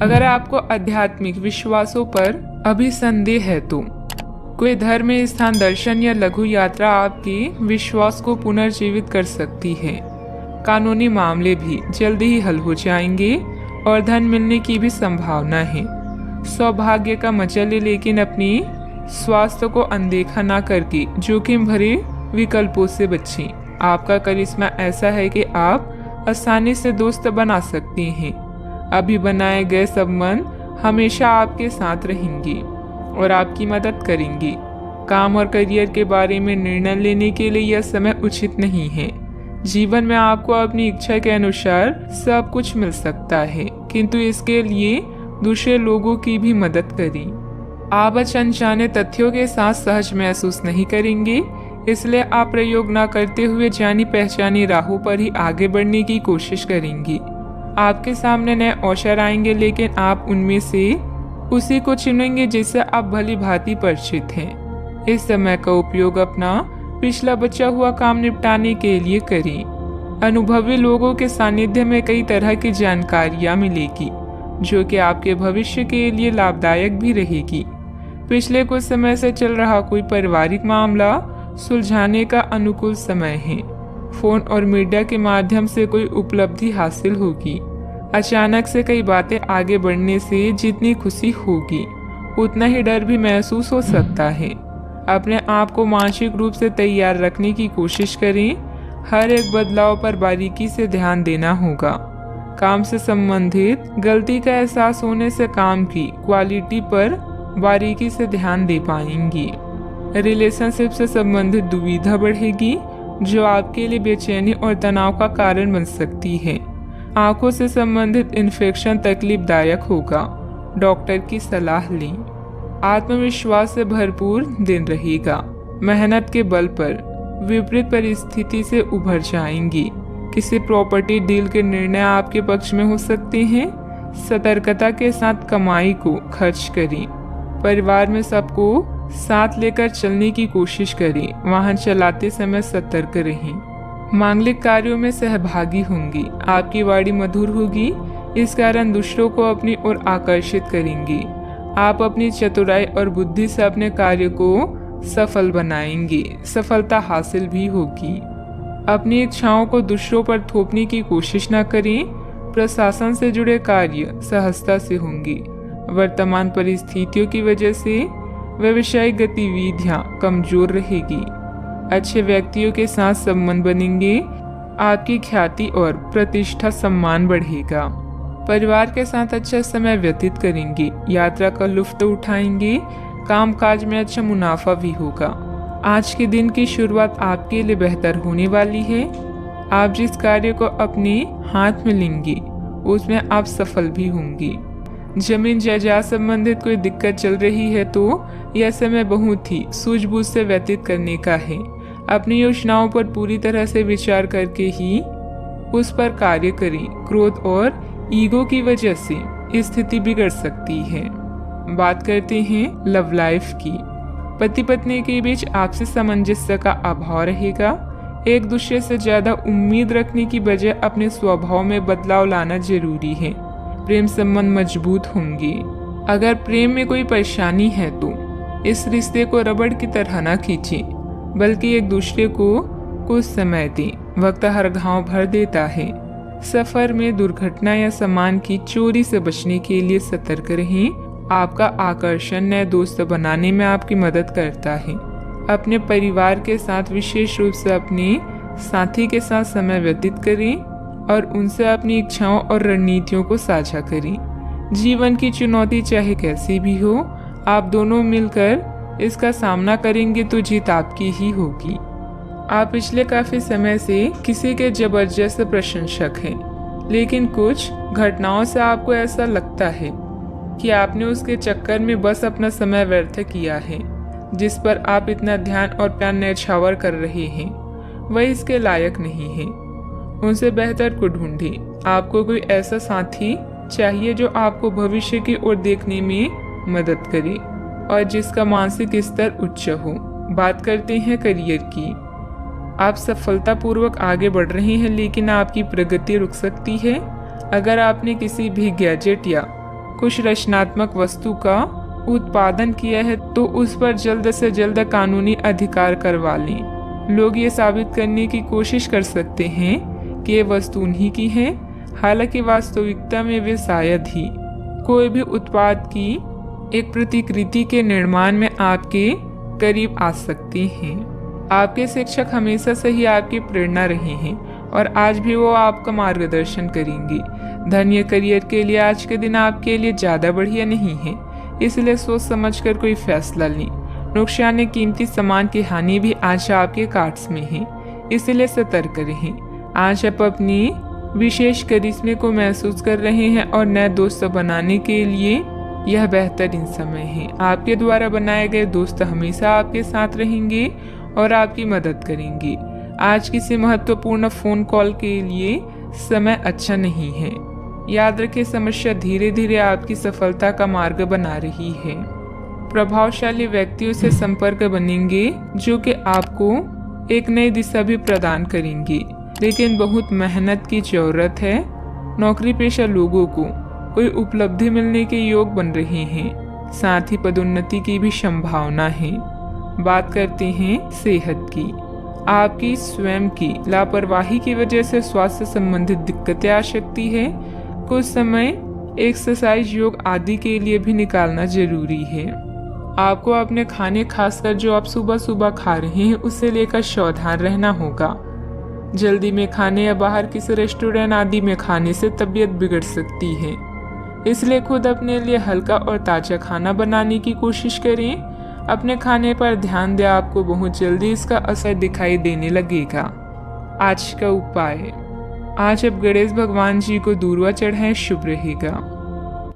अगर आपको आध्यात्मिक विश्वासों पर अभी संदेह है तो कोई धर्म स्थान दर्शन या लघु यात्रा आपके विश्वास को पुनर्जीवित कर सकती है। कानूनी मामले भी जल्दी ही हल हो जाएंगे और धन मिलने की भी संभावना है। सौभाग्य का मजा ले, लेकिन अपनी स्वास्थ्य को अनदेखा ना करके जोखिम भरे विकल्पों से बचें। आपका करिश्मा ऐसा है कि आप आसानी से दोस्त बना सकते हैं। अभी बनाए गए संबंध हमेशा आपके साथ रहेंगे और आपकी मदद करेंगे। काम और करियर के बारे में निर्णय लेने के लिए यह समय उचित नहीं है। जीवन में आपको अपनी इच्छा के अनुसार सब कुछ मिल सकता है, किंतु इसके लिए दूसरे लोगों की भी मदद करें। आप अनजाने तथ्यों के साथ सहज महसूस नहीं करेंगे, इसलिए आप प्रयोग न करते हुए जानी पहचानी राहों पर ही आगे बढ़ने की कोशिश करेंगे। आपके सामने नए अवसर आएंगे, लेकिन आप उनमें से उसी को चुनेंगे जिससे आप भली भांति परिचित हैं। इस समय का उपयोग अपना पिछला बचा हुआ काम निपटाने के लिए करें। अनुभवी लोगों के सानिध्य में कई तरह की जानकारियां मिलेगी, जो कि आपके भविष्य के लिए लाभदायक भी रहेगी। पिछले कुछ समय से चल रहा कोई पारिवारिक मामला सुलझाने का अनुकूल समय है। फोन और मीडिया के माध्यम से कोई उपलब्धि हासिल होगी। अचानक से कई बातें आगे बढ़ने से जितनी खुशी होगी, उतना ही डर भी महसूस हो सकता है। अपने आप को मानसिक रूप से तैयार रखने की कोशिश करें। हर एक बदलाव पर बारीकी से ध्यान देना होगा। काम से संबंधित गलती का एहसास होने से काम की क्वालिटी पर बारीकी से ध्यान दे पाएंगी। रिलेशनशिप से संबंधित दुविधा बढ़ेगी, जो आपके लिए बेचैनी और तनाव का कारण बन सकती है। आंखों से संबंधित इन्फेक्शन तकलीफदायक होगा। डॉक्टर की सलाह लें। आत्मविश्वास से भरपूर दिन रहेगा। मेहनत के बल पर विपरीत परिस्थिति से उभर जाएंगी। किसी प्रॉपर्टी डील के निर्णय आपके पक्ष में हो सकते हैं। सतर्कता के साथ कमाई को खर्च करें। परिवार में सबको साथ लेकर चलने की कोशिश करें। वाहन चलाते समय सतर्क रहें। मांगलिक कार्यों में सहभागी होंगी। आपकी वाणी मधुर होगी, इस कारण दूसरों को अपनी ओर आकर्षित करेंगे। आप अपनी चतुराई और बुद्धि से अपने कार्य को सफल बनाएंगे। सफलता हासिल भी होगी। अपनी इच्छाओं को दूसरों पर थोपने की कोशिश न करें। प्रशासन से जुड़े कार्य सहजता से होंगे। वर्तमान परिस्थितियों की वजह से व्यवसायिक गतिविधियां कमजोर रहेगी। अच्छे व्यक्तियों के साथ संबंध बनेंगे। आपकी ख्याति और प्रतिष्ठा सम्मान बढ़ेगा। परिवार के साथ अच्छा समय व्यतीत करेंगे। यात्रा का लुत्फ उठाएंगे। कामकाज में अच्छा मुनाफा भी होगा। आज के दिन की शुरुआत आपके लिए बेहतर होने वाली है। आप जिस कार्य को अपने हाथ में लेंगे, उसमें आप सफल भी होंगे। जमीन जायदाद संबंधित कोई दिक्कत चल रही है तो यह समय बहुत ही सूझबूझ से व्यतीत करने का है। अपनी योजनाओं पर पूरी तरह से विचार करके ही उस पर कार्य करें। क्रोध और ईगो की वजह से स्थिति बिगड़ सकती है। बात करते हैं लव लाइफ की। पति पत्नी के बीच आपसी सामंजस्य का अभाव रहेगा। एक दूसरे से ज्यादा उम्मीद रखने की बजाय अपने स्वभाव में बदलाव लाना जरूरी है। प्रेम संबंध मजबूत होंगे। अगर प्रेम में कोई परेशानी है तो इस रिश्ते को रबड़ की तरह न खींचें, बल्कि एक दूसरे को कुछ समय दें। वक्त हर घाव भर देता है। सफर में दुर्घटना या सामान की चोरी से बचने के लिए सतर्क रहें। आपका आकर्षण नए दोस्त बनाने में आपकी मदद करता है। अपने परिवार के साथ विशेष रूप से अपने साथी के साथ समय व्यतीत करें और उनसे अपनी इच्छाओं और रणनीतियों को साझा करें। जीवन की चुनौती चाहे कैसी भी हो, आप दोनों मिलकर इसका सामना करेंगे तो जीत आपकी ही होगी। आप पिछले काफी समय से किसी के जबरदस्त प्रशंसक हैं, लेकिन कुछ घटनाओं से आपको ऐसा लगता है कि आपने उसके चक्कर में बस अपना समय व्यर्थ किया है। जिस पर आप इतना ध्यान और प्यार न्यौछावर कर रहे हैं, वह इसके लायक नहीं है। उनसे बेहतर को ढूंढें। आपको कोई ऐसा साथी चाहिए जो आपको भविष्य की ओर देखने में मदद करे और जिसका मानसिक स्तर उच्च हो। बात करते हैं करियर की। आप सफलतापूर्वक आगे बढ़ रहे हैं, लेकिन आपकी प्रगति रुक सकती है। अगर आपने किसी भी गैजेट या कुछ रचनात्मक वस्तु का उत्पादन किया है तो उस पर जल्द से जल्द कानूनी अधिकार करवा लें। लोग ये साबित करने की कोशिश कर सकते हैं कि ये वस्तु उन्हीं की है, हालांकि वास्तविकता में वे शायद ही कोई भी उत्पाद की एक प्रतिकृति के निर्माण में आपके करीब आ सकते हैं। आपके शिक्षक हमेशा से ही आपकी प्रेरणा रहे हैं और आज भी वो आपका मार्गदर्शन करेंगे। धन या करियर के लिए आज के दिन आपके लिए ज़्यादा बढ़िया नहीं है, इसलिए सोच समझकर कोई फैसला लें। नुकसान या कीमती सामान की हानि भी आज आपके कार्ड्स में है, इसलिए सतर्क रहें। आज आप अपनी विशेष करिश्मे को महसूस कर रहे हैं और नए दोस्त बनाने के लिए यह बेहतरीन समय है। आपके द्वारा बनाए गए दोस्त हमेशा आपके साथ रहेंगे और आपकी मदद करेंगे। आज किसी महत्वपूर्ण फोन कॉल के लिए समय अच्छा नहीं है। याद रखें, समस्या धीरे धीरे आपकी सफलता का मार्ग बना रही है। प्रभावशाली व्यक्तियों से संपर्क बनेंगे जो कि आपको एक नई दिशा भी प्रदान करेंगे, लेकिन बहुत मेहनत की जरूरत है। नौकरी पेशा लोगों को कोई उपलब्धि मिलने के योग बन रहे हैं, साथ ही पदोन्नति की भी संभावना है। बात करते हैं सेहत की। आपकी स्वयं की लापरवाही की वजह से स्वास्थ्य संबंधित दिक्कतें आ सकती है। कुछ समय एक्सरसाइज, योग आदि के लिए भी निकालना जरूरी है। आपको अपने खाने, खासकर जो आप सुबह सुबह खा रहे हैं, उससे लेकर सावधान रहना होगा। जल्दी में खाने या बाहर किसी रेस्टोरेंट आदि में खाने से तबीयत बिगड़ सकती है, इसलिए खुद अपने लिए हल्का और ताज़ा खाना बनाने की कोशिश करें। अपने खाने पर ध्यान दें, आपको बहुत जल्दी इसका असर दिखाई देने लगेगा। आज का उपाय, आज आप गणेश भगवान जी को दूर्वा चढ़ाएं, शुभ रहेगा।